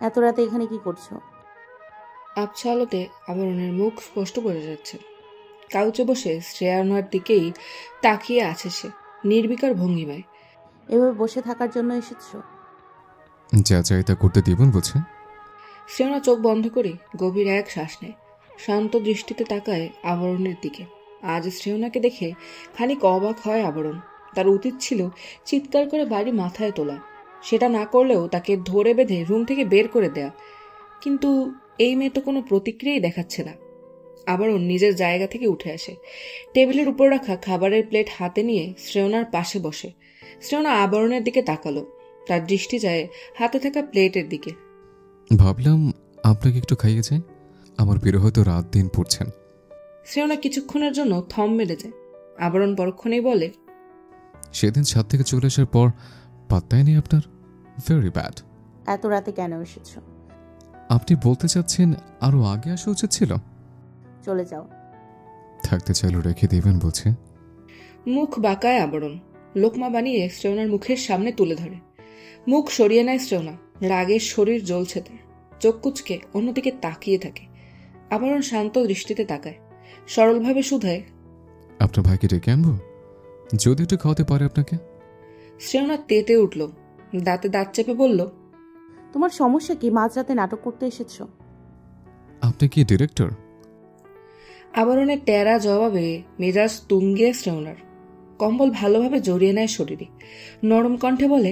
এত রাতে এখানে কি করছো? আবছা আলোতে আবরণের মুখ স্পষ্ট বোঝা যাচ্ছে। কাউচে বসে শ্রেয়ানার দিকেই তাকিয়ে আছে সে, নির্বিকার ভঙ্গিমায়। এভাবে বসে থাকার জন্য এসেছো? যা চাই তা করতে দিবেন বলছে। শ্রেয়ানা চোখ বন্ধ করে গভীর এক শ্বাস নেয়, শান্ত দৃষ্টিতে তাকায় আবরণের দিকে। আজ শ্রেয়নাকে দেখে খানিক অবাক হয় আবরণ। তার উচিত ছিল চিৎকার করে বাড়ি মাথায় তোলা, সেটা না করলেও তাকে ধরে বেঁধে রুম থেকে বের করে দেয়া, কিন্তু এই মেয়ে তো কোনো প্রতিক্রিয়াই দেখাচ্ছে না। আবরণ নিজের জায়গা থেকে উঠে আসে, টেবিলের উপর রাখা খাবারের প্লেট হাতে নিয়ে শ্রেয়নার পাশে বসে। শ্রেয়না আবরণের দিকে তাকালো, তার দৃষ্টি যায় হাতে থাকা প্লেটের দিকে। ভাবলাম আপনাকে একটু খাইয়ে যায়, আমার বেরো হয়তো রাত দিন পড়ছেন। শ্রেয়না কিছুক্ষণের জন্য থম মেরে যায়। আবরণ পরক্ষণেই বলে, সেদিন ছাদ থেকে চলে আসার পর পাত্তাই নেই আপনার। Very bad. এত রাতে কেন এসেছো? আপনি বলতে চাচ্ছেন আরো আগে আসা উচিত ছিল? চলে যাও। থাকতে চাইলে রেখে দেবেন বলছে। মুখ বাঁকায় আবরণ, লোকমা বানিয়ে শ্রেয়নার মুখের সামনে তুলে ধরে। মুখ সরিয়ে নেয় শ্রেয়না, রাগের শরীর জ্বলছে তার, চোখ কুচকে অন্যদিকে তাকিয়ে থাকে। আবরণ শান্ত দৃষ্টিতে তাকায়, সরলভাবে শুধায়, আপনার ভাইকে ডেকে আনবো যদি একটু খাওয়াতে পারে আপনাকে? শ্রেয়না তেতে উঠল, দাঁতে দাঁত চেপে বলল, তোমার সমস্যা কি? মাঝরাতে নাটক করতে এসেছো? আপনি কি ডিরেক্টর? আবরণের টেরা জবাবে মেজাজ তুঙ্গে শ্রেয়নার। কম্বল ভালোভাবে জড়িয়ে নেয় শরীরে, নরম কণ্ঠে বলে,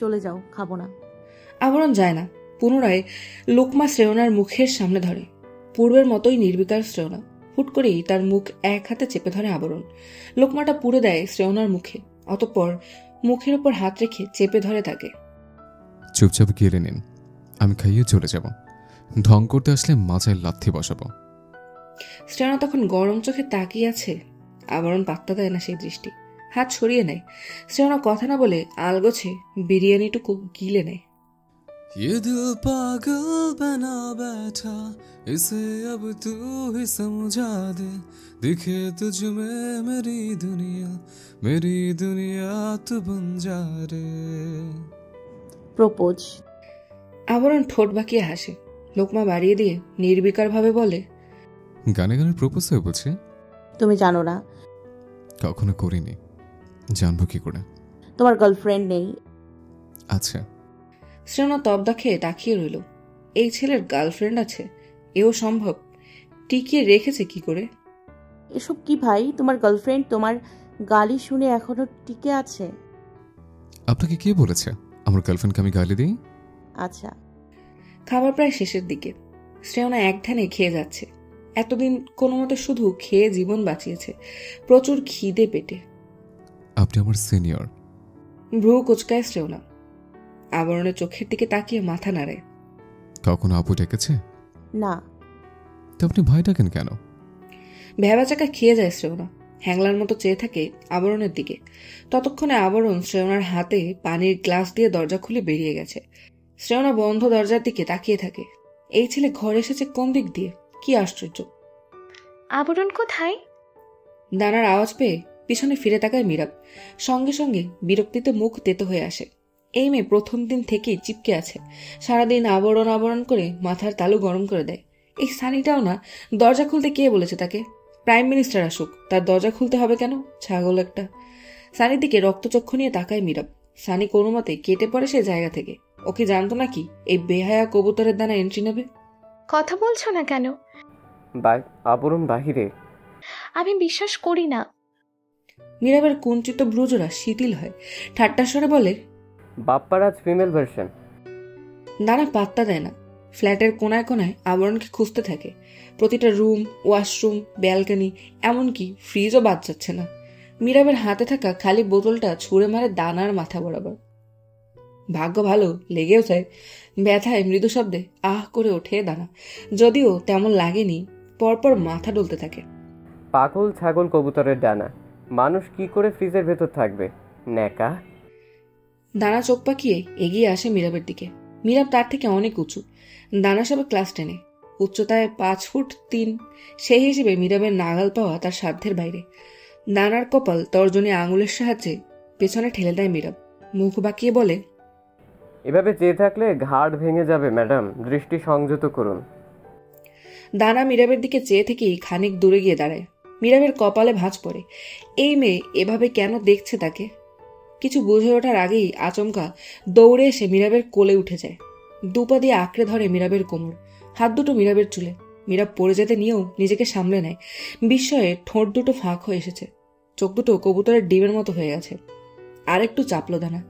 চলে যাও, খাবো না। আবরণ যায় না। পুনরায় লোকমা শ্রেয়নার মুখের সামনে ধরে, পূর্বের মতোই নির্বিকার শ্রেয়না। হুট করেই তার মুখ এক হাতে চেপে ধরে আবরণ। লোকমাটা পুড়ে দেয় শ্রেয়নার মুখে, অতঃপর মুখের ওপর হাত রেখে চেপে ধরে তাকে। চুপচাপ গিলে নিন, আমি খাইয়ে চলে যাব। ঢং করতে আসলে মাথায় লাথি বসাবো। শ্রেয়না তখন গরম চোখে তাকিয়ে আছে। আবরণ পাত্তা দেয় না সেই দৃষ্টি, হাত সরিয়ে নেয়। শ্রেয়না কথা না বলে আলগোছে বিরিয়ানিটুকু গিলে নেয়। ये दिल पागल बना बैठा, इसे अब तू ही समझा दे। दिखे तुझ में मेरी दुनिया तू बन जा रे। প্রপোজ। আবরণ ঠোঁট বাঁকিয়ে হাসে, লোকমা বাড়িয়ে দিয়ে নির্বিকার ভাবে বলে, গানে গানে প্রপোজ হয়ে বলছে? তুমি জানো না? কখনো করিনি, জানবো কি করে? তোমার গার্লফ্রেন্ড নেই? আচ্ছা। শ্রেয়না তবদা খেয়ে তাকিয়ে রইল। এই ছেলের গার্লফ্রেন্ড আছে, এও সম্ভব? টিকিয়ে রেখেছে কি করে? এসব কি ভাই? তোমার গার্লফ্রেন্ড তোমার গালি শুনে এখনো টিকে আছে? আপনাকে কে বলেছে আমার গার্লফ্রেন্ডকে আমি গালি দিই? আচ্ছা। খাবার প্রায় শেষের দিকে। শ্রেয়না এক ধ্যানে খেয়ে যাচ্ছে। এতদিন কোনো মতে শুধু খেয়ে জীবন বাঁচিয়েছে, প্রচুর খিদে পেটে। আপনি আমার সিনিয়র। ভ্রু কুচকায় শ্রেয়না, আবরণের চোখের দিকে তাকিয়ে মাথা নাড়ে। কখনো আপু ডেকেছে? না। তো আপনি ভাই ডাকেন কেন? ভেবাচাকা খেয়ে যায় শ্রেয়না, হ্যাংলার মতো চেয়ে থাকে আবরণের দিকে। ততক্ষণে আবরণ শ্রেয়নার হাতে পানির গ্লাস দিয়ে দরজা খুলে বেরিয়ে গেছে। শ্রেয়না বন্ধ দরজার দিকে তাকিয়ে থাকে। এই ছেলে ঘরে এসেছে কোন দিক দিয়ে? কি আশ্চর্য! আবরণ কোথায়? দানার আওয়াজ পেয়ে পিছনে ফিরে তাকায় মীরাব। সঙ্গে সঙ্গে বিরক্তিতে মুখ তেতো হয়ে আসে। এই মেয়ে প্রথম দিন থেকেই চিপকে আছে, সারাদিন আবরণ আবরণ করে মাথার তালু গরম করে দেয়। এই সানিটাও না, দরজা খুলতে কে বলেছে তাকে? প্রাইম মিনিস্টার আসুক, তার দরজা খুলতে হবে কেন? ছাগল একটা। সানির দিকে রক্তচক্ষু নিয়ে তাকায় মীরাব। সানি কোনো মতে কেটে পড়ে সে জায়গা থেকে। ওকে জানতো নাকি এই বেহায়া কবুতরের দানা এন্ট্রি নেবে? কথা বলছো না কেন? আবরণ বাহিরে। আমি বিশ্বাস করি না। মীরাবের কুঞ্চিত ভ্রুজোড়া শিথিল হয়, ঠাট্টা স্বরে বলে, বাপ্পারাজ ফিমেল ভার্সন। দানা পাত্তা দেয় না। ফ্ল্যাটের কোনায় কোনায় আবরণকে খুঁজতে থাকে। প্রতিটা রুম, ওয়াশরুম, ব্যালকনি, এমনকি ফ্রিজও বাদ যাচ্ছে না। মীরাবের হাতে থাকা খালি বোতলটা ছুঁড়ে মারে দানার মাথা বরাবর। ভাগ্য ভালো, লেগেও যায়। ব্যথায় মৃদু শব্দে আহ করে ওঠে দানা, যদিও তেমন লাগেনি। পরপর মাথা ডলতে থাকে। পাগল ছাগল কবুতরের ডানা, মানুষ কি করে ফ্রিজের ভেতর থাকবে? ন্যাকা। দানা চোখ পাকিয়ে এগিয়ে আসে মীরাবের দিকে। মীরাব তার থেকে অনেক উঁচু। দানা সবে ক্লাস 10, উচ্চতায় 5 ফুট 3। সেই হিসেবে মীরাবের নাগাল পাওয়া তার সাধ্যের বাইরে। দানার কপাল তর্জনী আঙুলের সাহায্যে পেছনে ঠেলে দেয় মীরাব। মুখ বাঁকিয়ে বলে, এভাবে চেয়ে থাকলে ঘাড় ভেঙে যাবে ম্যাডাম, দৃষ্টি সংযত করুন। দানা মীরাবের দিকে চেয়ে থেকেই খানিক দূরে গিয়ে দাঁড়ায়। মীরাবের কপালে ভাঁজ পড়ে। এই মেয়ে এভাবে কেন দেখছে তাকে? কিছু বুঝে ওঠার আগেই আচমকা দৌড়ে এসে মীরাবের কোলে উঠে যায়। দুপা দিয়ে আঁকড়ে ধরে মীরাবের কোমর, হাত দুটো মীরাবের চুলে। মীরাব পড়ে যেতে নিয়েও নিজেকে সামলে নেয়। বিস্ময়ে ঠোঁট দুটো ফাঁক হয়ে এসেছে, চোখ দুটো কবুতরের ডিমের মতো হয়ে গেছে। আর একটু চাপলো দানা,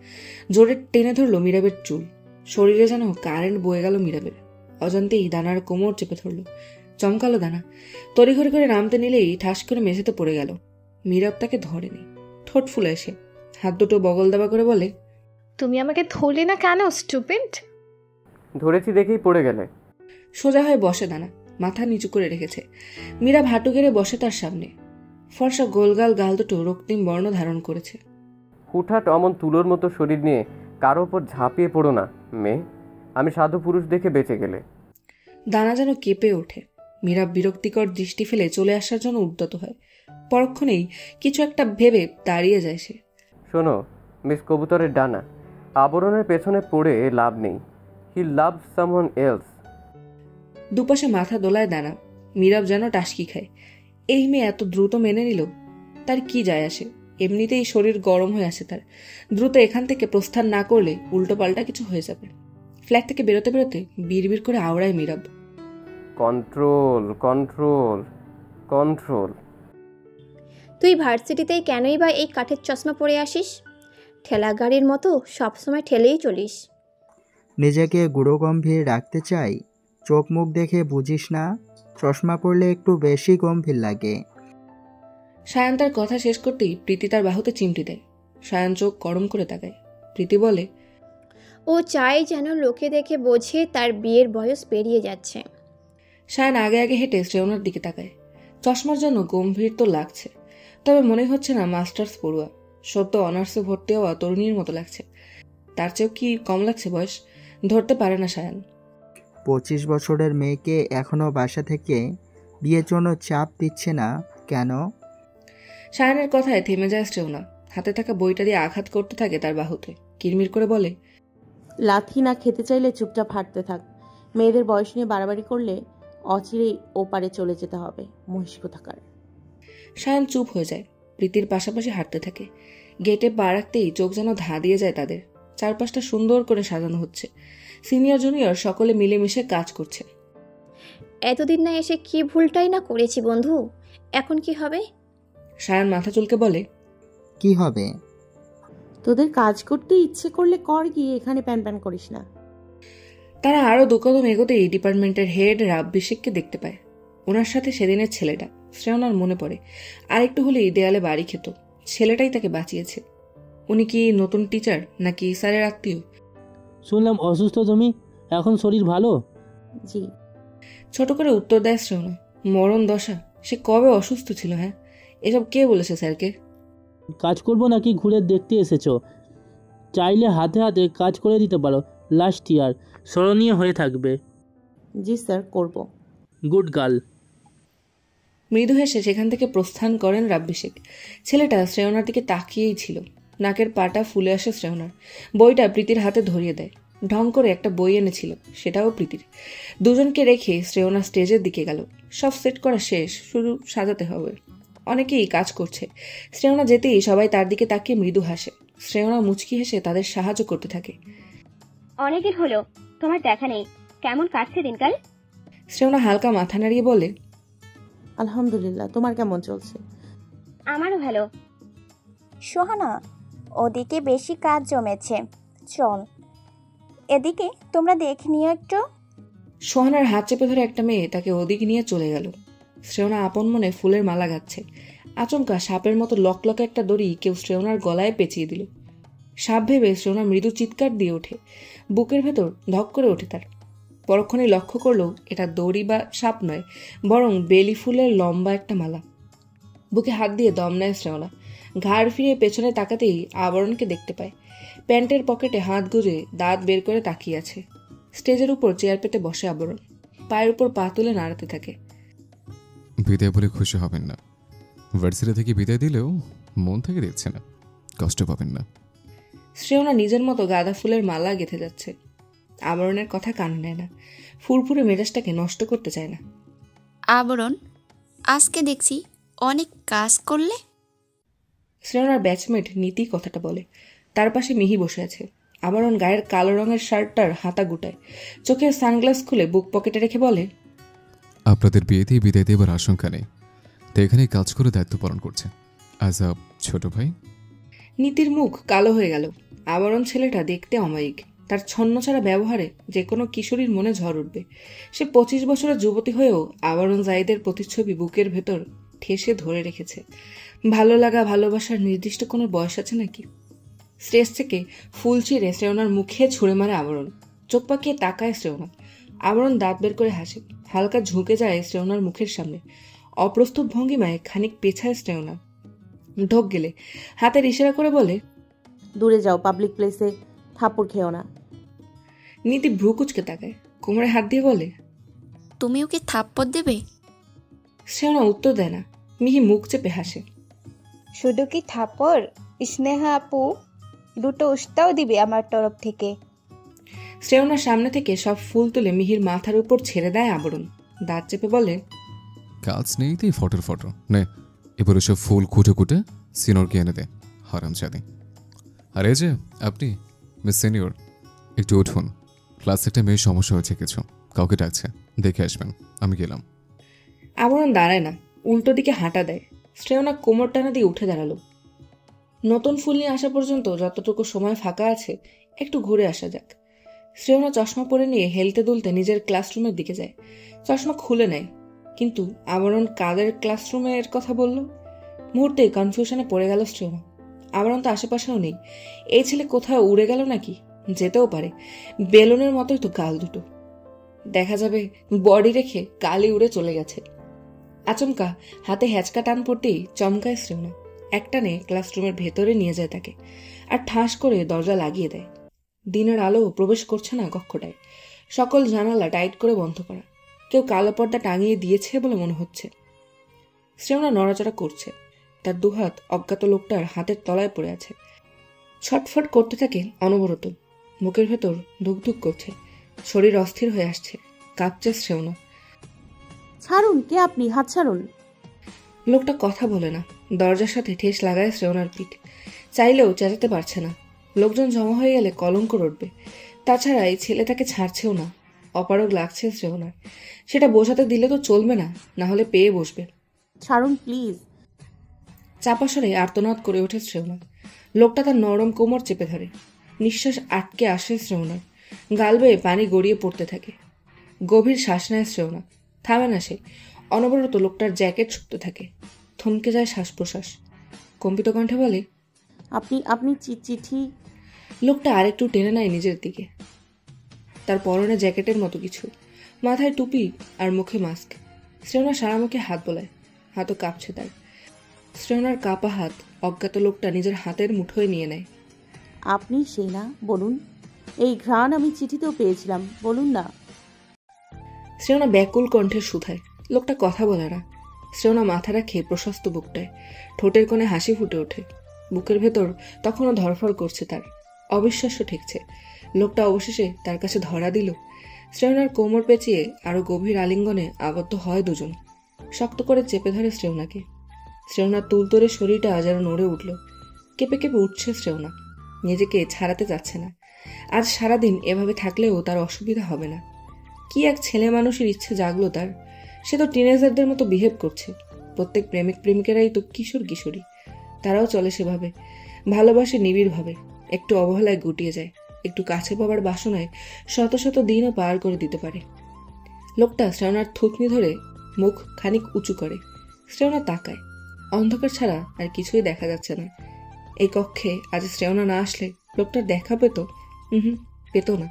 জোরে টেনে ধরলো মীরাবের চুল। শরীরে যেন কারেন্ট বয়ে গেল মীরাবের। অজান্তেই দানার কোমর চেপে ধরলো, চমকালো দানা। তড়িঘড়ি করে নামতে নিলেই ঠাস করে মেঝেতে পড়ে গেল। মীরাব তাকে ধরেনি, ঠোঁট ফুলে এসে হাত দুটো বগল দাবা করে বলে, তুমি আমাকে ধরলে না কেন স্টুপিড? ধরেছি দেখেই পড়ে গেলে। সোজা হয়ে বসে দানা, মাথা নিচু করে রেখেছে। মীরাব হাঁটু গেড়ে বসে তার সামনে। ফর্সা গোলগাল গাল দুটো রক্তিম বর্ণ ধারণ করেছে। হুটহাট অমন তুলোর মতো শরীর নিয়ে কারো ওপর ঝাঁপিয়ে পড়ো না মেয়ে, আমি সাধু পুরুষ দেখে বেঁচে গেলে। দানা যেন কেঁপে ওঠে। মীরাব বিরক্তিকর দৃষ্টি ফেলে চলে আসার জন্য উদ্যত হয়। পরক্ষণেই কিছু একটা ভেবে দাঁড়িয়ে যায় সে। শোনো মিস কবুতরের ডানা, আবরণের পেছনে পড়ে লাভ নেই। হি লাভ সামওয়ান এলস। দুপাশে মাথা দোলায় দানা। মীরাব যেন টাসকি খায়। এই মেয়ে এত দ্রুত মেনে নিল, তার কি যায় আসে? এমনিতেই শরীর গরম হয়ে আসে তার। দ্রুত এখান থেকে প্রস্থান না করলে উল্টো পাল্টা কিছু হয়ে যাবে। ফ্ল্যাট থেকে বেরোতে বেরোতে বিড়বিড় করে আওড়ায় মীরাব, কন্ট্রোল কন্ট্রোল কন্ট্রোল। তুই ভার্সিটিতেই কেনই বা এই কাঠের চশমা পরে আসিস? ঠেলা গাড়ির মতো সবসময় ঠেলেই চলিস। নিজেকে গুরুগম্ভীর রাখতে চাই, চোখ মুখ দেখে বুঝিস না? চশমা পরলে একটু বেশি গম্ভীর লাগে। সায়ান তার কথা শেষ করতেই প্রীতি তার বাহুতে চিমটি দেয়। সায়ান চোখ গরম করে তাকায়। প্রীতি বলে, ও চাই যেন লোকে দেখে বোঝে তার বিয়ের বয়স পেরিয়ে যাচ্ছে। সায়ান আগে আগে হেঁটে শ্রেয়নার দিকে তাকায়। চশমার জন্য গম্ভীর তো লাগছে, তবে মনে হচ্ছে না মাস্টার্স পড়ুয়া। সদ্য অনার্সে ভর্তি হওয়া তরুণীর মতো লাগছে। তার চেয়েও কি কম লাগছে বয়স? ধরতে পারে না সায়ান। 25 বছরের মেয়েকে এখনো বাসা থেকে বিয়ের জন্য চাপ দিচ্ছে না কেন? সায়ানের কথায় থেমে যায় শ্রেয়না। হাতে থাকা বইটা দিয়ে আঘাত করতে থাকে তার বাহুতে। কিরমির করে বলে, লাথি না খেতে চাইলে চুপচাপ হাঁটতে থাক। মেয়েদের বয়স নিয়ে বাড়াবাড়ি করলে অচিরেই ওপারে চলে যেতে হবে, মহিষ কোথাকার। সায়ান চুপ হয়ে যায়। প্রীতির পাশাপাশি হাঁটতে থাকে। গেটে পা রাখতেই চোখ যেন ধা দিয়ে যায় তাদের। চারপাশটা সুন্দর করে সাজানো হচ্ছে। সিনিয়র জুনিয়র সকলে মিলেমিশে কাজ করছে। এতদিন না এসে কি ভুলটাই না করেছি বন্ধু, এখন কি হবে? সায়ান মাথা চুলকে বলে, কি হবে? তোদের কাজ করতে ইচ্ছে করলে কর, গিয়ে এখানে প্যান প্যান করিস না। তারা আরো দু কদম এগোতেই ডিপার্টমেন্টের হেড রাব্বিশেখকে দেখতে পায়। ওনার সাথে সেদিনের ছেলেটা। শ্রেয়নার মনে পড়ে, আর একটু হলেই দেয়ালে বাড়ি খেত। ছেলেটাই তাকে বাঁচিয়েছে। উনি কি নতুন টিচার নাকি স্যারের আত্মীয়? শুনলাম অসুস্থ তুমি, এখন শরীর ভালো? জি। ছোট করে উত্তর দেয় শ্রেয়না। মরণ দশা, সে কবে অসুস্থ ছিল? হ্যাঁ, এসব কে বলেছে স্যারকে? কাজ করবো নাকি ঘুরে দেখতে এসেছো? চাইলে হাতে হাতে কাজ করে দিতে পারো, লাস্ট ইয়ার স্মরণীয় হয়ে থাকবে। জি স্যার, করব। Good girl. মৃদু হেসে সেখান থেকে প্রস্থান করেন রাব্বিশেখ। ছেলেটা শ্রেয়নার দিকে তাকিয়েই ছিল। নাকের পাটা ফুলে আসে শ্রেয়নার। বইটা প্রীতির হাতে ধরিয়ে দেয়। ঢং করে একটা বই এনেছিল, সেটাও প্রীতির। দুজনকে রেখে শ্রেয়না স্টেজের দিকে গেল। সব সেট করা শেষ, শুধু সাজাতে হবে। অনেকেই কাজ করছে। শ্রেয়না যেতেই সবাই তার দিকে তাকিয়ে মৃদু হাসে। শ্রেয়না মুচকি হেসে তাদের সাহায্য করতে থাকে। অনেকদিন হলো তোমার দেখা নেই, কেমন কাটছে দিনকাল? শ্রেয়না হালকা মাথা নাড়িয়ে বলে, আলহামদুলিল্লাহ, তোমার কেমন চলছে? আমারও ভালো। সোহানা, ওদিকে বেশি কাজ জমেছে, চল এদিকে তোমরা দেখে নিও একটু। সোহানার হাত চেপে ধরে একটা মেয়ে তাকে ওদিকে নিয়ে চলে গেল। শ্রেয়না আপন মনে ফুলের মালা গাচ্ছে। আচমকা সাপের মতো লকলকে একটা দড়ি কেউ শ্রেয়নার গলায় পেঁচিয়ে দিল। সাপ ভেবে শ্রেয়না মৃদু চিৎকার দিয়ে ওঠে। বুকের ভেতর ধক করে ওঠে তার। পরক্ষণে লক্ষ্য করলো এটা দড়ি বা সাপ নয়, বরং বেলি ফুলের লম্বা একটা মালা। বুকে হাত দিয়ে দম নেয় শ্রেয়না। ঘাড় ফিরে পেছনে তাকাতেই আবরণকে দেখতে পায়। প্যান্টের পকেটে হাত গুজে দাঁত বের করে তাকিয়ে আছে। স্টেজের উপর চেয়ার পেতে বসে আবরণ। পায়ের উপর পা তুলে নাড়াতে থাকে। বিদায় বলে খুশি হবেন না। ভার্সিটি থেকে বিদায় দিলেও মন থেকে দিচ্ছে না, কষ্ট পাবেন না। শ্রেয়না নিজের মতো গাঁদা ফুলের মালা গেঁথে যাচ্ছে। আবরণের কথা কানে নেয় না, ফুরফুরে মেজাজটাকে নষ্ট করতে চায় না। আবরণ, আজকে দেখছি অনেক কাজ করলে। শ্রেয়নার ব্যাচমেট নীতি কথাটা বলে। তার পাশে মিহি বসে আছে। আবরণ গায়ের কালো রঙের শার্টটার হাতা গুটায়, চোখের সানগ্লাস খুলে বুক পকেটে রেখে বলে, আপনাদের বিয়েতেই বিদায় দেবার আশঙ্কা নেই, তো এখানে কাজ করে দায়িত্ব পালন করছে অ্যাজ আ ছোট ভাই। নীতির মুখ কালো হয়ে গেল। আবরণ ছেলেটা দেখতে অমায়িক, তার ছন্নছাড়া ব্যবহারে যে কোনো কিশোরীর মনে ঝড় উঠবে। সে 25 বছরের যুবতী হয়েও আবরণ জাহিদের প্রতিচ্ছবি বুকের ভেতর ঠেসে ধরে রেখেছে। ভালো লাগা ভালোবাসার নির্দিষ্ট কোনো বয়স আছে নাকি? স্টেজ থেকে ফুল ছিঁড়ে শ্রেয়নার মুখে ছুঁড়ে মারে আবরণ। চোখ পাকিয়ে তাকায় শ্রেয়না। আবরণ দাঁত বের করে হাসে, হালকা ঝুঁকে যায় শ্রেয়নার মুখের সামনে। অপ্রস্তুত ভঙ্গিমায় খানিক পেছায় শ্রেয়না। ঢোক গেলে হাতের ইশারা করে বলে, দূরে যাও, পাবলিক প্লেসে থাপ্পড় খেও না। নীতি ভ্রু কুচকে তাকায়, কোমরে হাত দিয়ে বলে, তুমি ওকে থাপ্পড় দেবে? শ্রেয়না উত্তর দেয় না। মিহি মুখ চেপে হাসে। শুধু কি থাপ্পড়, স্নেহা আপু দুটো উস্তাও দিবে আমার তরফ থেকে। শ্রেয়নার সামনে থেকে সব ফুল তুলে মিহির মাথার উপর ছেড়ে দেয় আবরণ। দাঁত চেপে বলে, কাজ নেই তুই ফটোর ফটো নে, এবার ওসব ফুল কুটে কুটে সিনিয়রকে এনে দে, হারামজাদি। আর এই যে আপনি মিস সিনিয়র, একটু উঠুন, ক্লাসে একটা মেয়ের সমস্যা হয়েছে, কিছু কাউকে ডাকছে, দেখে আসবেন, আমি গেলাম। আবরণ দাঁড়ায় না, উল্টো দিকে হাঁটা দেয়। শ্রেয়না কোমর টানা দিয়ে উঠে দাঁড়ালো। নতুন ফুল নিয়ে আসা পর্যন্ত যতটুকু সময় ফাঁকা আছে একটু ঘুরে আসা যাক। শ্রেয়না চশমা পরে নিয়ে হেলতে দুলতে নিজের ক্লাসরুমের দিকে যায়। চশমা খুলে নেয়, কিন্তু আবরণ কাদের ক্লাসরুমের কথা বলল? মুহূর্তে কনফিউশনে পড়ে গেল শ্রেয়না। আবরণ তো আশেপাশেও নেই। এই ছেলে কোথাও উড়ে গেল নাকি? যেতেও পারে, বেলুনের মতোই তো গাল দুটো। দেখা যাবে বডি রেখে কালি উড়ে চলে গেছে। আচমকা হাতে হ্যাচকা টান পড়তেই চমকায় শ্রেয়না। একটানে ক্লাসরুমের ভেতরে নিয়ে যায় তাকে, আর ঠাস করে দরজা লাগিয়ে দেয়। দিনের আলো প্রবেশ করছে না কক্ষটায়। সকল জানালা টাইট করে বন্ধ করা। কেউ কালো পর্দা টাঙিয়ে দিয়েছে বলে মনে হচ্ছে। শ্রেয়না নড়াচড়া করছে। তার দুহাত অজ্ঞাত লোকটার হাতের তলায় পড়ে আছে। ছটফট করতে থাকে অনবরত। মুখের ভেতর ধুকধুক করছে, শরীর অস্থির হয়ে আসছে, কাঁপছে শ্রেয়না। ছাড়ুন, কে আপনি? হাত ছাড়ুন। লোকটা কথা বলে না, দরজার সাথে ঠেস লাগায় শ্রেয়নার পিঠ। চাইলেও চেঁচাতে পারছে না। লোকজন জমা হয়ে গেলে কলঙ্ক রটবে। তাছাড়া এই ছেলে তাকে ছাড়ছেও না। অপারগ লাগছে শ্রেয়নার। সেটা বোঝাতে দিলে তো চলবে না, না হলে পেয়ে বসবে। ছাড়ুন প্লিজ। চাপা স্বরে আর্তনাদ করে ওঠে শ্রেয়না। লোকটা তার নরম কোমর চেপে ধরে। নিঃশ্বাস আটকে আসে শ্রেয়নার। গাল বেয়ে পানি গড়িয়ে পড়তে থাকে। গভীর শ্বাস নেয় শ্রেয়না। থামে না সে। অনবরত লোকটার জ্যাকেট ছুটতে থাকে। থমকে যায় শ্বাস প্রশ্বাস। কম্পিত কণ্ঠে বলে, আপনি আপনি চিঠি। লোকটা আরেকটু টেনে নেয় নিজের দিকে। তার পরনে জ্যাকেটের মতো কিছু, মাথায় টুপি আর মুখে মাস্ক। শ্রেয়না সারা মুখে হাত বোলায়, হাতও কাঁপছে তার। শ্রেয়নার কাঁপা হাত অজ্ঞাত লোকটা নিজের হাতের মুঠোয় নিয়ে নেয়। আপনি সেই না? বলুন। এই ঘ্রাণ আমি চিঠিতেও পেয়েছিলাম, বলুন না। শ্রেয়না ব্যাকুল কণ্ঠে শুধায়। লোকটা কথা বলে না। শ্রেয়না মাথা রাখে প্রশস্ত বুকটায়। ঠোঁটের কোণে হাসি ফুটে ওঠে। বুকের ভেতর তখনও ধরফর করছে তার। অবিশ্বাস্য ঠেকছে। লোকটা অবশেষে তার কাছে ধরা দিল। শ্রেয়নার কোমর পেঁচিয়ে আরো গভীর আলিঙ্গনে আবদ্ধ হয় দুজন। শক্ত করে চেপে ধরে শ্রেয়নাকে। শ্রেয়নার তুলতরে শরীরটা যেন নড়ে উঠল। কেঁপে কেঁপে উঠছে শ্রেয়না। নিজেকে ছাড়াতে চাচ্ছে না। আজ সারাদিন এভাবে থাকলেও তার অসুবিধা হবে না। কি এক ছেলে মানুষের ইচ্ছে জাগলো তার। সে তো টিনেজারদের মতো বিহেভ করছে। প্রত্যেক প্রেমিক প্রেমিকেরাই তো কিশোর কিশোরী। তারাও চলে সেভাবে, ভালোবাসে নিবিড়ভাবে। একটু অবহেলায় গুটিয়ে যায়, একটু কাছে পাবার বাসনায় শত শত দিনও পার করে দিতে পারে। লোকটা শ্রেয়নার থুতনি ধরে মুখ খানিক উঁচু করে। শ্রেয়না তাকায়। অন্ধকার ছাড়া আর কিছুই দেখা যাচ্ছে না। এই কক্ষে আজ শ্রেয়না না আসলে লোকটার দেখা পেত? পেত না।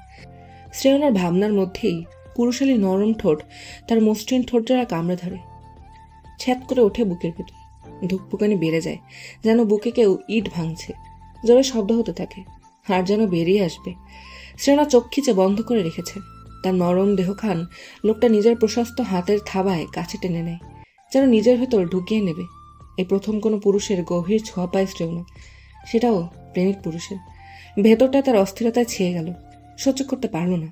শ্রেয়নার ভাবনার মধ্যেই পুরুষালী নরম ঠোঁট তার মসৃণ ঠোঁটজোড়া কামড়ে ধরে। ছ্যাদ করে ওঠে বুকের ভেতর। ধুকপুকানি বেড়ে যায়, যেন বুকে কেউ ইট ভাঙছে। জোরে শব্দ হতে থাকে, আর যেন বেরিয়ে আসবে। শ্রেয়না চোখ খিচে বন্ধ করে রেখেছে। তার নরম দেহখান লোকটা নিজের প্রশস্ত হাতের থাবায় কাছে টেনে নেয়, যেন নিজের ভেতর ঢুকিয়ে নেবে। এই প্রথম কোনো পুরুষের গভীর ছোঁয়া পায় শ্রেয়না, সেটাও প্রেমিক পুরুষের। ভেতরটা তার অস্থিরতায় ছেয়ে গেল। সহ্য করতে পারল না।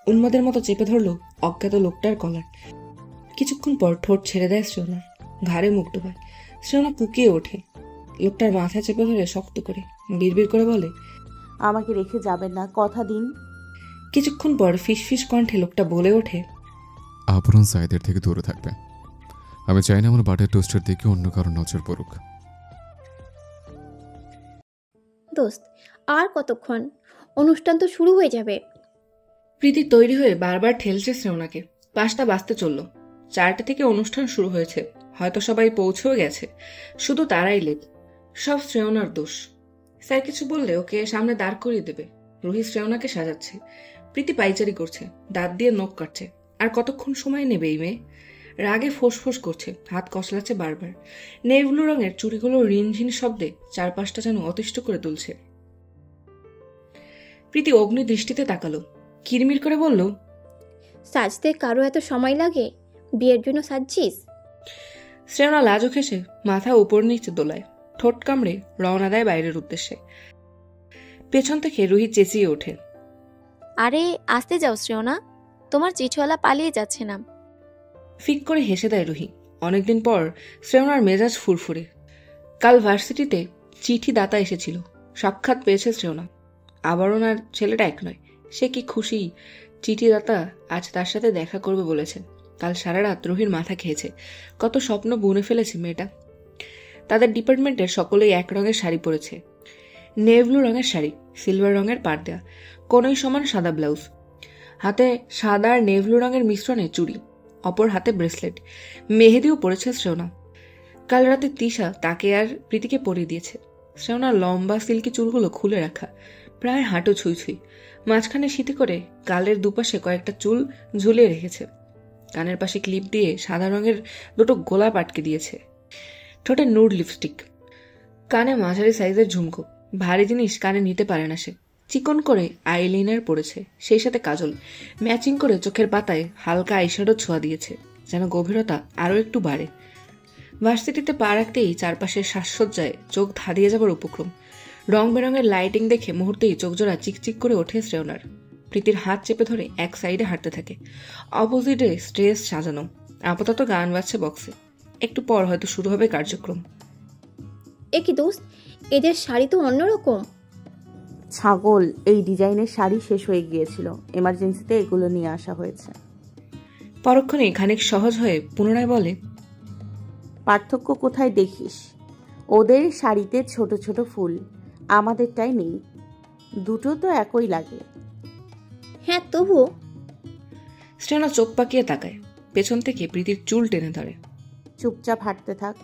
উন্মাদের মতো চেপে ধরল অজ্ঞাত লোকটার কলার। কিছুক্ষণ পর ঠোঁট ছেড়ে দেয় শ্রেয়নার। ঘাড়ে মুখ ডোবায়। শ্রেয়না পুকিয়ে ওঠে। লোকটার মাথা চেপে ধরে শক্ত করে বিড়বিড় করে বলে, আমাকে রেখে যাবেন না, কথা দিন। কিছুক্ষণ পর ফিসফিস কণ্ঠে লোকটা বলে ওঠে, আবরণ সাইদের থেকে দূরে থাকবে। আমি চাই না আমার বাটার টোস্টের দিকে অন্য কারো নজর পড়ুক। দোস্ত, আর কতক্ষণ? অনুষ্ঠান তো শুরু হয়ে যাবে। প্রীতি তৈরি হয়ে বারবার ঠেলছে শ্রেয়নাকে। 5টা বাজতে চলল। 4টে থেকে অনুষ্ঠান শুরু হয়েছে। হয়তো সবাই পৌঁছেও গেছে, শুধু তারাই লেট। সব শ্রেয়নার দোষ। স্যার কিছু বললে ওকে সামনে দাঁড় করিয়ে দেবে। রুহি শ্রেয়নাকে সাজাচ্ছে। প্রীতি পাইচারি করছে, দাঁত দিয়ে নখ কাটছে। আর কতক্ষণ সময় নেবে এই মেয়ে? রাগে ফোঁস করছে, হাত কসলাচ্ছে বারবার। নেভি ব্লু রঙের চুড়িগুলো রিনঝিন শব্দে চারপাশটা যেন অতিষ্ঠ করে তুলছে। প্রীতি অগ্নি দৃষ্টিতে তাকালো, কিরমির করে বলল, সাজতে কারো এত সময় লাগে? বিয়ের জন্য সাজছিস? শ্রেয়না লাজুক হেসে মাথা উপর নিচে দোলায়, ঠোঁট কামড়ে রওনা দেয় বাইরের উদ্দেশ্যে। পেছন থেকে রুহি চেঁচিয়ে ওঠে, আরে আসতে যাও শ্রেয়না, তোমার চিঠিওয়ালা পালিয়ে যাচ্ছে না। ফিক করে হেসে দেয় রুহি। অনেকদিন পর শ্রেয়নার মেজাজ ফুরফুরে। কাল ভার্সিটিতে চিঠি দাতা এসেছিল। সাক্ষাৎ পেয়েছে শ্রেয়না। আবরণ আর ছেলেটা এক নয়। সে কি খুশি! চিঠিদাতা আজ তার সাথে দেখা করবে বলেছে। কাল সারা রাত রুহির মাথা খেয়েছে। কত স্বপ্ন বুনে ফেলেছে মেয়েটা। তাদের ডিপার্টমেন্টের সকলেই এক রঙের শাড়ি পরেছে। নেভি ব্লু রঙের শাড়ি, সিলভার রঙের পাড় দেয়া, কোনোই সমান সাদা ব্লাউজ, হাতে সাদা আর নেভি ব্লু রঙের মিশ্রণে চুড়ি, অপর হাতে ব্রেসলেট। মেহেদিও পরেছে শ্রেয়না। কাল রাতে তিশা তাকে আর প্রীতিকে পরিয়ে দিয়েছে। শ্রেয়নার লম্বা সিল্কি চুলগুলো খুলে রাখা, প্রায় হাঁটু ছুঁই। মাঝখানে সিঁথি করে গালের দুপাশে কয়েকটা চুল ঝুলিয়ে রেখেছে। কানের পাশে ক্লিপ দিয়ে সাদা রঙের দুটো গোলাপ আটকে দিয়েছে। ঠোঁটে নুড লিপস্টিক, কানে মাঝারি সাইজের ঝুমকো। ভারী জিনিস কানে নিতে পারে না সে। চিকন করে আইলাইনার পরেছে, সেই সাথে কাজল। ম্যাচিং করে চোখের পাতায় হালকা আইশ্যাডো ছোঁয়া দিয়েছে, যেন গভীরতা আরও একটু বাড়ে। ভার্সিটিতে পা রাখতেই চারপাশের সাজসজ্জায় চোখ ধাঁধিয়ে যাবার উপক্রম। রং বেরঙের লাইটিং দেখে মুহূর্তেই চোখজোড়া চিকচিক করে ওঠে শ্রেয়নার। প্রীতির হাত চেপে ধরে এক সাইডে হাঁটতে থাকে। অপোজিটে স্টেজ সাজানো। আপাতত গান বাজছে বক্সে। একটু পর হয়তো শুরু হবে কার্যক্রম। একই দোস্ত, এদের শাড়ি তো অন্যরকম। ছাগল, এই ডিজাইনের শাড়ি শেষ হয়ে গিয়েছিল, এমার্জেন্সিতে এগুলো নিয়ে আসা হয়েছে। পরক্ষণে খানিক সহজ হয়ে পুনরায় বলে, পার্থক্য কোথায় দেখিস? ওদের শাড়িতে ছোট ছোট ফুল, আমাদেরটাই নেই। দুটো তো একই লাগে। হ্যাঁ, তবুও। শ্রেয়না চোখ পাকিয়ে তাকায়। পেছন থেকে প্রীতির চুল টেনে ধরে, চুপচাপ হাঁটতে থাক।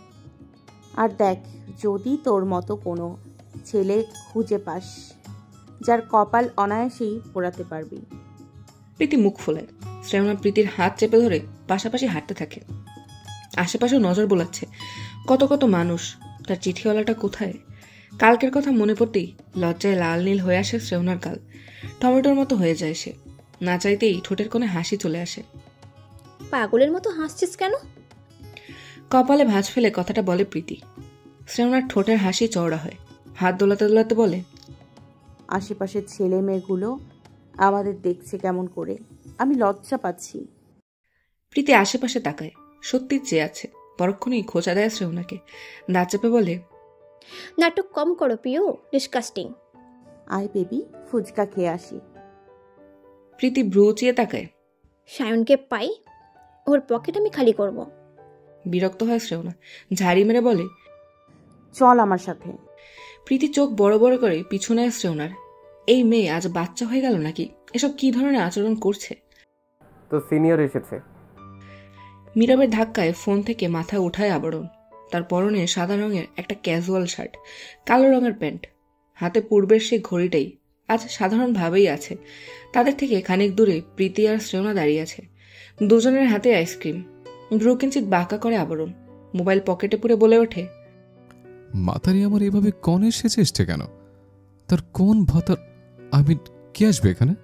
আর দেখ, যদি তোর মতো কোনো ছেলে খুঁজে পাস যার কপাল অনায়াসেই পোড়াতে পারবি। প্রীতি মুখ ফোলায়। শ্রেয়না প্রীতির হাত চেপে ধরে পাশাপাশি হাঁটতে থাকে। আশেপাশেও নজর বোলাচ্ছে। কত কত মানুষ। তার চিঠিওয়ালাটা কোথায়? কালকের কথা মনে পড়তেই লজ্জায় লাল নীল হয়ে আসে শ্রেয়নার গাল। টমেটোর মতো হয়ে যায় সে। না চাইতেই ঠোঁটের কোণে হাসি চলে আসে। পাগলের মতো হাসছিস কেন? কপালে ভাঁজ ফেলে কথাটা বলে প্রীতি। শ্রেয়নার ঠোঁটের হাসি চওড়া হয়। হাত দোলাতে দোলাতে বলে, আশেপাশের ছেলে মেয়েগুলো আমাদের দেখছে কেমন করে, আমি লজ্জা পাচ্ছি। প্রীতি আশেপাশে তাকায়। সত্যি চেয়ে আছে। পরক্ষণেই খোঁচা দেয় শ্রেয়নাকে। দাঁত চেপে বলে, নাটক কম করো পিও, ডিসকাস্টিং। আয় বেবি, ফুচকা খেয়ে আসি। প্রীতি ভ্রু চেয়ে তাকায়। সায়নকে পাই, ওর পকেট আমি খালি করব। বিরক্ত হয় শ্রেয়না। ঝাড়ি মেরে বলে, চল আমার সাথে। প্রীতি চোখ বড় বড় করে পিছু নেয় শ্রেয়নার। এই মেয়ে আজ বাচ্চা হয়ে গেল নাকি? এসব কি ধরনের আচরণ করছে? তো সিনিয়র এসেছে। নীরবের ধাক্কায় ফোন থেকে মাথা উঠায় আবরণ। তার পরনে সাদা রঙের একটা ক্যাজুয়াল শার্ট, কালো রঙের প্যান্ট। হাতে পূর্বের সেই ঘড়িটাই আজ সাধারণভাবেই আছে। তাদের থেকে খানিক দূরে প্রীতি আর শ্রেয়না দাঁড়িয়ে আছে। দুজনের হাতে আইসক্রিম। ভ্রু কিঞ্চিত বাঁকা করে আবরণ। মোবাইল পকেটে পুরে বলে ওঠে, মাতারি আমার এভাবে কন এসেছে কেন? তার কোন ভাতার? আমি কে আসবে এখানে?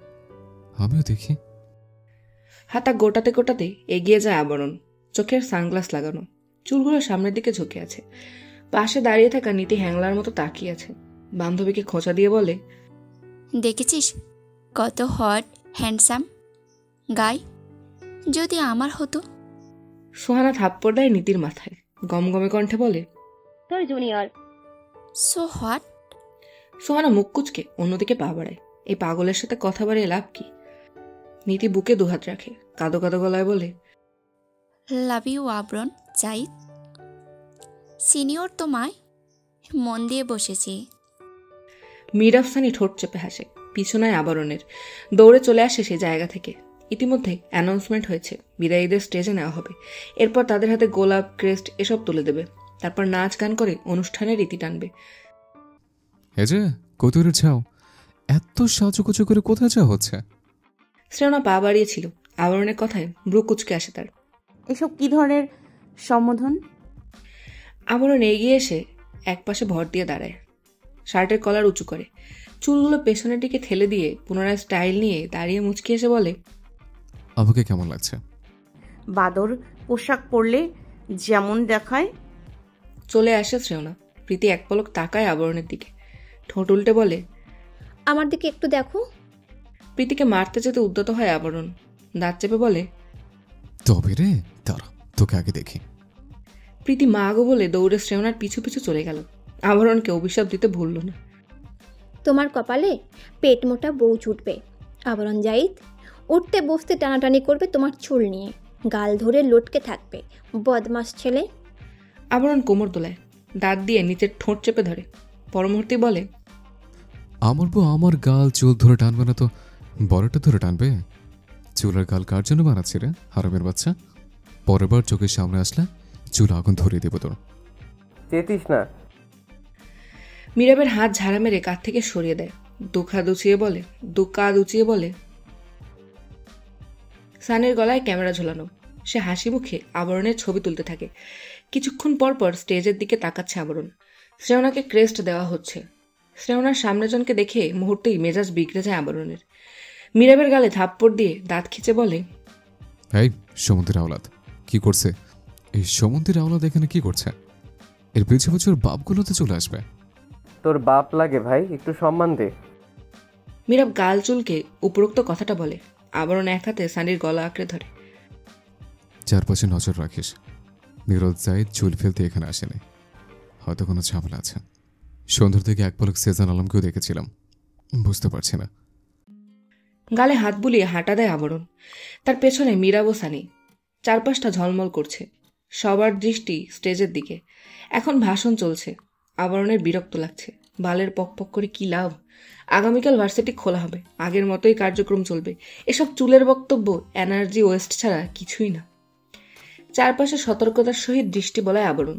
আমিও দেখি। হাতা গোটাতে গোটাতে এগিয়ে যায় আবরণ। চোখের সানগ্লাস লাগানো, চুলগুলো সামনের দিকে ঝুঁকে আছে। পাশে দাঁড়িয়ে থাকা নীতি হ্যাংলার মতো তাকিয়ে আছে। বান্ধবীকে খোঁচা দিয়ে বলে, দেখেছিস কত হট হ্যান্ডসাম গাই, যদি আমার হতো। সোহানা থাপ্পড় দেয় নীতির মাথায়, গমগমে কণ্ঠে বলে, তোর জুনিয়র। So hot. সোহানা মুখ কুচকে অন্যদিকে পা বাড়ায়। এই পাগলের সাথে কথা বাড়িয়ে লাভ কি? নীতি বুকে দুহাত রাখে, কাঁদো কাঁদো গলায় বলে, লাভ ইউ আবরণ জাহিদ। সিনিয়র তোমায় মন দিয়ে বসেছি। মীর আফসানি ঠোঁট চেপে হাসে, পিছনায় আবরণের। দৌড়ে চলে আসে সে জায়গা থেকে। ইতিমধ্যে অ্যানাউন্সমেন্ট হয়েছে, বিদায়ীদের স্টেজে নেওয়া হবে। এরপর তাদের হাতে গোলাপ, ক্রেস্ট এসব তুলে দেবে। তারপর নাচ গান করে অনুষ্ঠানের রীতি টানবে। এই যে কতুরের ছাও, এত সাজুকুচু করে কোথায় যাওয়া হচ্ছে? শ্রেয়না পা বাড়িয়েছিল, আবরণের কথায় ব্রু কুচকে আসে তার। এসব কি ধরনের সম্বোধন? আবরণ এগিয়ে এসে একপাশে ভর দিয়ে দাঁড়ায়, শার্টের কলার উঁচু করে, চুলগুলো পেছনের দিকে ঠেলে দিয়ে পুনরায় স্টাইল নিয়ে দাঁড়িয়ে মুচকি এসে বলে, আমাকে কেমন লাগছে? বাদর পোশাক পরলে যেমন দেখায়। চলে আসে শ্রেয়না। প্রীতি এক পলক তাকায় আবরণের দিকে, ঠোঁট উল্টে বলে, আমার দিকে একটু দেখো। প্রীতিকে মারতে যেতে উদ্যত হয় আবরণ, দাঁত চেপে বলে, তবে রে তারা, তোকে আগে দেখি। প্রীতি মা গো বলে দৌড়ে শ্রেয়নার পিছু পিছু চলে গেল। আবরণকে অভিশাপ দিতে ভুলল না। তোমার কপালে পেট মোটা বউ ছুটবে আবরণ জাহিদ। উঠতে বসতে টানাটানি করবে তোমার চুল নিয়ে, গাল ধরে লটকে থাকবে, বদমাস ছেলে। আবরণ কোমর দোলায়, দাঁত দিয়ে নিচের ঠোঁট চেপে ধরে। পরমুহূর্তে বলে, আমার বউ আমার গাল চুল ধরে টানবে না তো বড়টা ধরে টানবে? চুলের গাল কার জন্য বানাচ্ছি রে হারামের বাচ্চা? পরের বার চোখের সামনে আসলে চুল আগুন ধরিয়ে দেব তোর। চেতিস না। মীরাবের হাত ঝাড়া মেরে কাঁধ থেকে সরিয়ে দেয়, দু কাঁধ উঁচিয়ে বলে, সানের গলায় ক্যামেরা ঝোলানো। সে হাসি মুখে আবরণের ছবি তুলতে থাকে। কিছুক্ষণ পর পর স্টেজের দিকে তাকাচ্ছে আবরণ। শ্রেয়নাকে ক্রেস্ট দেওয়া হচ্ছে। শ্রেয়নার সামনে জনকে দেখে মুহূর্তেই মেজাজ বিগড়ে যায় আবরণের। মীরাবের গালে থাপ্পড় দিয়ে দাঁত খিচে বলে, এই সমুদ্রের আওলাদ কি করছে? এই সমুদ্রের আওলাদ এখানে কি করছে? এর পিছু পিছু ওর বাপগুলোতে চলে আসবে। তোর বাপ লাগে ভাই, একটু সম্মান দে। মীরাব গাল চুলকে উপরোক্ত কথাটা বলে। আবরণ এক হাতে সানির গলা আঁকড়ে ধরে। চারপাশে নজর রাখিস। নীরজ জাহিদ চুল ফেলতে এখানে আসেনি, হয়তো কোনো ঝামেলা আছে। সন্ধ্যার দিকে এক পলক সেজান আলমকেও দেখেছিলাম, বুঝতে পারছি না। গালে হাত বুলিয়ে হাঁটা দেয় আবরণ। তার পেছনে মীরাব ও সানি। চারপাশটা ঝলমল করছে, সবার দৃষ্টি স্টেজের দিকে। এখন ভাষণ চলছে। আবরণের বিরক্ত লাগছে। বালের পক পক করে কি লাভ? আগামীকাল ভার্সিটি খোলা হবে, আগের মতোই কার্যক্রম চলবে। এসব চুলের বক্তব্য এনার্জি ওয়েস্ট ছাড়া কিছুই না। চারপাশে সতর্কতার সহিত দৃষ্টি বলায় আবরণ।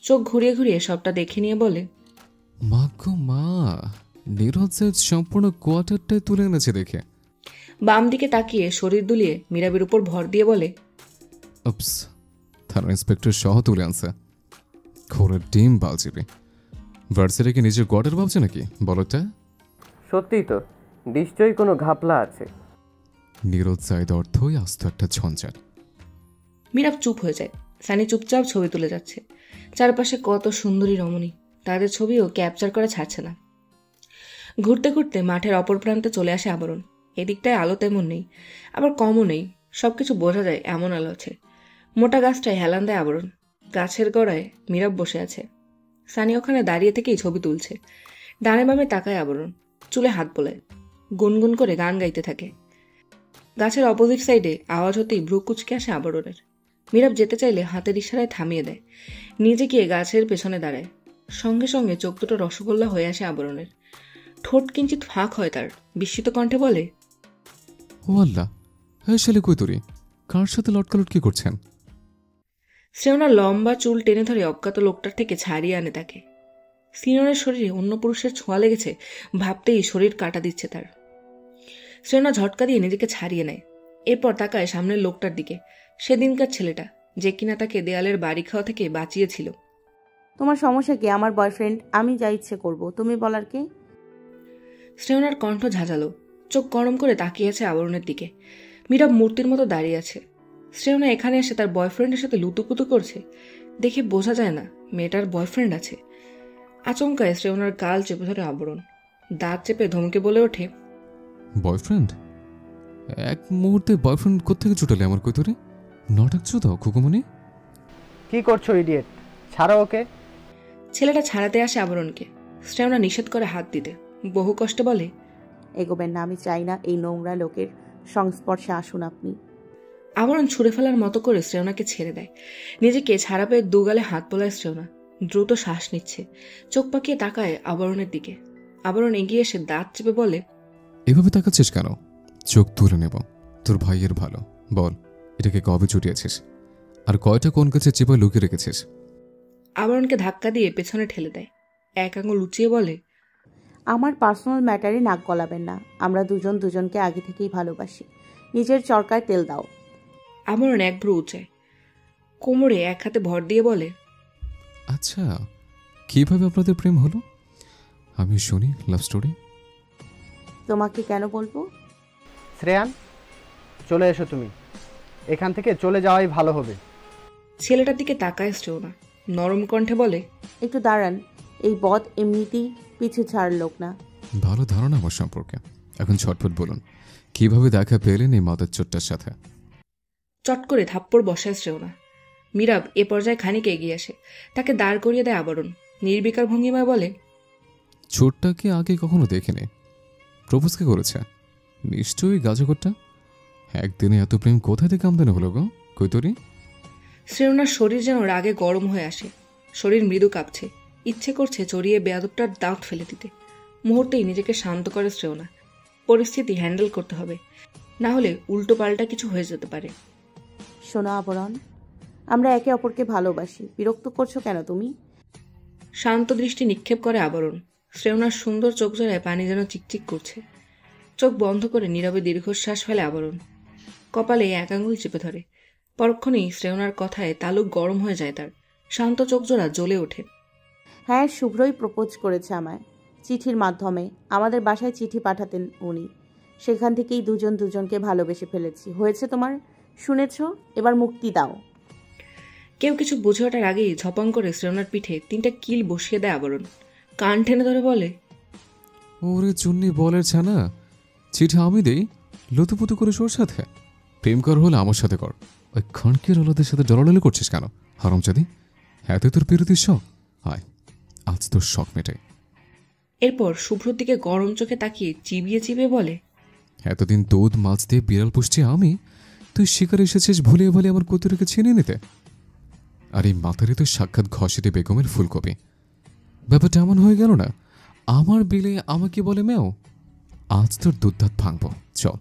চোখ ঘুরিয়ে ঘুরিয়ে সবটা দেখে নিয়ে বলে, মা গো মা, নীরজ জাহিদ সম্পূর্ণ কোয়ার্টারটাই তুলে এনেছে দেখে। বাম দিকে তাকিয়ে শরীর দুলিয়ে মীরাবের উপর ভর দিয়ে বলে, উপস, থানা ইন্সপেক্টর সহ তুলে আনছে। খোরের ডিম বালচিবি। ভার্সিটিকে নিজের কোয়ার্টার ভাবছে নাকি বলটা? সত্যিই তো, নিশ্চয়ই কোনো ঘাপলা আছে। নীরজ জাহিদ অর্থই আস্ত একটা ঝঞ্ঝাট। মীরাব চুপ হয়ে যায়। সানি চুপচাপ ছবি তুলে যাচ্ছে। চারপাশে কত সুন্দরী রমণী, তাদের ছবিও ক্যাপচার করে ছাড়ছে না। ঘুরতে ঘুরতে মাঠের অপর প্রান্তে চলে আসে আবরণ। এদিকটায় আলো তেমন নেই, আবার কমও নেই। সবকিছু বোঝা যায় এমন আলো আছে। মোটা গাছটায় হেলান দেয় আবরণ। গাছের গোড়ায় মীরাব বসে আছে। সানি ওখানে দাঁড়িয়ে থেকেই ছবি তুলছে। ডানে বামে তাকায় আবরণ, চুলে হাত বোলায়, গুনগুন করে গান গাইতে থাকে। গাছের অপোজিট সাইডে আওয়াজ হতেই ভ্রু কুচকে আসে আবরণের। মীরাব যেতে চাইলে হাতের ইশারায় থামিয়ে দেয়। নিজে গিয়ে গাছের পেছনে দাঁড়ায়। সঙ্গে সঙ্গে চোখ দুটো রসগোল্লা হয়ে আসে আবরণের। ঠোঁট কিঞ্চিত ফাঁক হয় তার। বিস্মিত কণ্ঠে বলে, ও আল্লাহ, হ্যাঁ শালি কই তুরি, কার সাথে লটকালট কি করছেন? শ্রেয়না লম্বা চুল টেনে ধরে অজ্ঞাত লোকটার থেকে ছাড়িয়ে আনে তাকে। সিনিয়রের শরীরে অন্য পুরুষের ছোঁয়া লেগেছে ভাবতেই শরীর কাটা দিচ্ছে তার। শ্রেয়না ঝটকা দিয়ে নিজেকে ছাড়িয়ে নেয়। এরপর তাকায় সামনের লোকটার দিকে, সেদিনকার ছেলেটা যে কিনা তাকে দেয়ালের বাড়ি খাওয়া থেকে বাঁচিয়েছিল। তোমার সমস্যা কি? আমার বয়ফ্রেন্ড, আমি যা ইচ্ছে করব, তুমি বলার কে? শ্রেয়নার কণ্ঠ ঝাঁঝালো, চোখ গরম করে তাকিয়ে আছে আবরণের দিকে। মীরাব মূর্তির মতো দাঁড়িয়ে আছে। শ্রেয়না এখানে এসে তার বয়ফ্রেন্ডের সাথে লুতুপুতু করছে। দেখে বোঝা যায় না মেয়েটার বয়ফ্রেন্ড আছে। আচমকায় শ্রেয়নার গাল চেপে ধরে আবরণ। দাঁত চেপে ধমকে বলে ওঠে, বয়ফ্রেন্ড? এক মুহূর্তে বয়ফ্রেন্ড কোত্থেকে ছুটালে আমার কৈতরে? নাটকছো তো খুকুমনি। কি করছো ইডিয়েট? ছাড়ো ওকে। ছেলেটা ছাড়াতে আসে আবরণকে। শ্রেয়না নিষেধ করে হাত দিতে। বহু কষ্টে বলে, এগোবেন না, আমি চাই না এই নোংরা লোকের সংস্পর্শে আসুন আপনি। আবরণ ছুঁড়ে ফেলার মতো করে শ্রেয়নাকে ছেড়ে দেয়। নিজেকে ছাড়া পেয়ে দুগালে হাত পোলায় শ্রেয়না। দ্রুত শ্বাস নিচ্ছে। চোখ পাকিয়ে তাকায় আবরণের দিকে। আবরণ এগিয়ে এসে দাঁত চেপে বলে, এভাবে তাকাচ্ছিস কেন? চোখ তুলে নেব। তোর ভাইয়ের ভালো, বল এটাকে কবে জুটিয়েছিস? আর কয়টা কোন কাছে চেপা লুকিয়ে রেখেছিস? আবরণকে ধাক্কা দিয়ে পেছনে ঠেলে দেয়। এক আঙুল লুচিয়ে বলে, আমার পার্সোনাল ম্যাটারে নাক গলাবেন না। আমরা দুজন দুজনকে আগে থেকেই ভালোবাসি। নিজের চরকায় তেল দাও। আবরণ এক ভ্রু উঁচায়, কোমরে এক হাতে ভর দিয়ে বলে, আচ্ছা, কিভাবে আপনাদের প্রেম হলো? আমি শুনি লাভ স্টোরি। তোমাকে কেন বলবো? শ্রেয়ান, চলে এসো তুমি। এখান থেকে চলে যাওয়াই ভালো হবে। ছেলেটার দিকে তাকায় শ্রেয়না। নরম কণ্ঠে বলে, একটু দাঁড়ান। এই বদ এমনিতেই পিছু ছাড় লোক না। ভালো ধারণা আমার সম্পর্কে। এখন ছটফট বলুন, কিভাবে দেখা পেলেন এই মাদার চোটটার সাথে? চট করে থাপ্পড় বসায় শ্রেয়না। মীরাব এ পর্যায়ে খানিক এগিয়ে আসে। তাকে দাঁড় করিয়ে দেয় আবরণ। নির্বিকার ভঙ্গিমায় বলে, চোটটাকে আগে কখনো দেখিনি। প্রপোজ কে করেছে? নিশ্চয়ই গাজকরটা। একদিনে এত প্রেম কোথা থেকে আমদানি হলো গো কৈতরি? শ্রেয়নার শরীর যেন রাগে গরম হয়ে আসে। শরীর মৃদু কাঁপছে। ইচ্ছে করছে চড়িয়ে বেয়াদবটার দাঁত ফেলে দিতে। মুহূর্তেই নিজেকে শান্ত করে শ্রেয়না। পরিস্থিতি হ্যান্ডেল করতে হবে, না হলে উল্টো পাল্টা কিছু হয়ে যেতে পারে। শোনো আবরণ, আমরা একে অপরকে ভালোবাসি। বিরক্ত করছো কেন তুমি? শান্ত দৃষ্টি নিক্ষেপ করে আবরণ। শ্রেয়নার সুন্দর চোখ জোড়ায় পানি যেন চিকচিক করছে। চোখ বন্ধ করে নীরবে দীর্ঘশ্বাস ফেলে আবরণ। কপালে এক আঙুল চেপে ধরে। পরক্ষণেই শ্রেয়নার কথায় তালুক গরম হয়ে যায় তার। শান্ত চোখ জোড়া জ্বলে ওঠে। হ্যাঁ, শুভ্রই প্রপোজ করেছে আমায় চিঠির মাধ্যমে। আমাদের বাসায় চিঠি পাঠাতেন উনি। সেখান থেকেই দুজন দুজনকে ভালোবেসে ফেলেছি। হয়েছে তোমার, শুনেছ? এবার মুক্তি দাও। কেউ কিছু বুঝে ওঠার আগেই ঝপাং করে শ্রেয়নার পিঠে 3টা কিল বসিয়ে দেয় আবরণ। কান টেনে ধরে বলে, ওরে চুন্নি বলের ছানা, চিঠি আমি দেই লুতুপুতু করে সোর সাথে? প্রেম কর হলে আমার সাথে কর। ওই খনকের ওলাদের সাথে ডলাডলি করছিস কেন হারামজাদি? এত তোর বিরতির শখ? হায়, আজ তোর শখ মেটাই। এরপর শুভ্রর দিকে গরম চোখে তাকিয়ে চিবিয়ে চিবিয়ে বলে, এতদিন দুধ মাছ দিয়ে বিড়াল পুষছি আমি, তুই শিকার এসেছিস ভুলিয়ে ভুলিয়ে আমার কুতুরকে ছিনিয়ে নিতে। আর এই মাথারে তো সাক্ষাৎ ঘষেটে বেগমের ফুলকপি। ব্যাপারটা এমন হয়ে গেল না, আমার বিলে আমাকে বলে মেও। আজ তোর দুধ দাঁত ভাঙবো, চল।